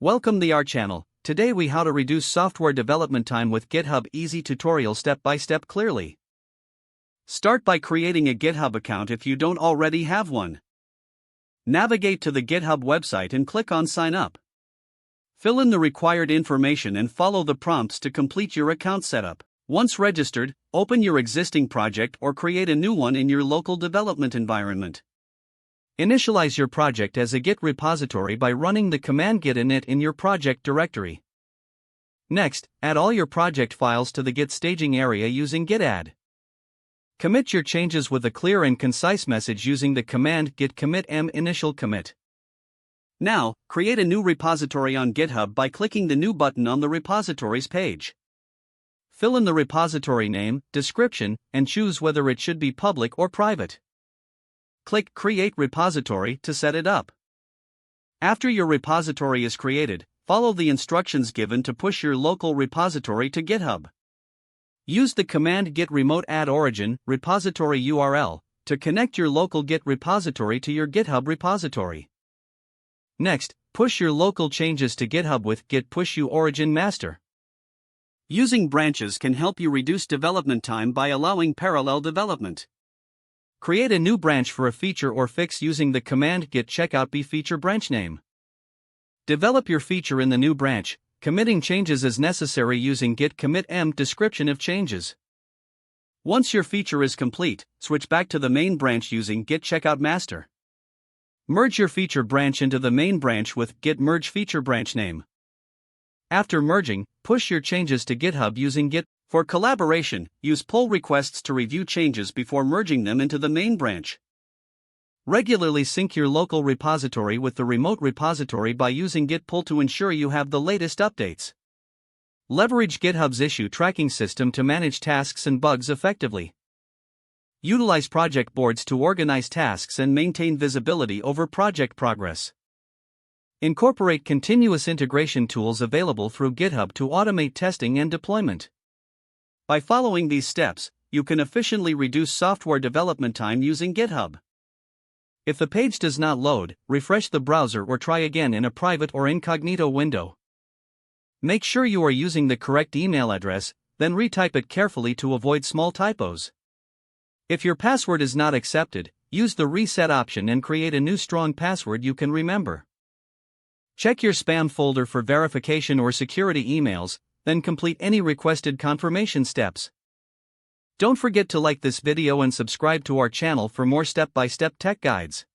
Welcome to our channel. Today we how to reduce software development time with GitHub easy tutorial step by step clearly. Start by creating a GitHub account if you don't already have one. Navigate to the GitHub website and click on sign up. Fill in the required information and follow the prompts to complete your account setup. Once registered, open your existing project or create a new one in your local development environment. Initialize your project as a Git repository by running the command git init in your project directory. Next, add all your project files to the Git staging area using git add. Commit your changes with a clear and concise message using the command git commit m initial commit. Now, create a new repository on GitHub by clicking the New button on the repositories page. Fill in the repository name, description, and choose whether it should be public or private. Click Create Repository to set it up. After your repository is created, follow the instructions given to push your local repository to GitHub. Use the command git remote add origin repository URL to connect your local Git repository to your GitHub repository. Next, push your local changes to GitHub with git push origin master. Using branches can help you reduce development time by allowing parallel development. Create a new branch for a feature or fix using the command git checkout b feature branch name. Develop your feature in the new branch, committing changes as necessary using git commit m description of changes. Once your feature is complete, switch back to the main branch using git checkout master. Merge your feature branch into the main branch with git merge feature branch name. After merging, push your changes to GitHub using git. For collaboration, use pull requests to review changes before merging them into the main branch. Regularly sync your local repository with the remote repository by using git pull to ensure you have the latest updates. Leverage GitHub's issue tracking system to manage tasks and bugs effectively. Utilize project boards to organize tasks and maintain visibility over project progress. Incorporate continuous integration tools available through GitHub to automate testing and deployment. By following these steps, you can efficiently reduce software development time using GitHub. If the page does not load, refresh the browser or try again in a private or incognito window. Make sure you are using the correct email address, then retype it carefully to avoid small typos. If your password is not accepted, use the reset option and create a new strong password you can remember. Check your spam folder for verification or security emails, then complete any requested confirmation steps. Don't forget to like this video and subscribe to our channel for more step-by-step tech guides.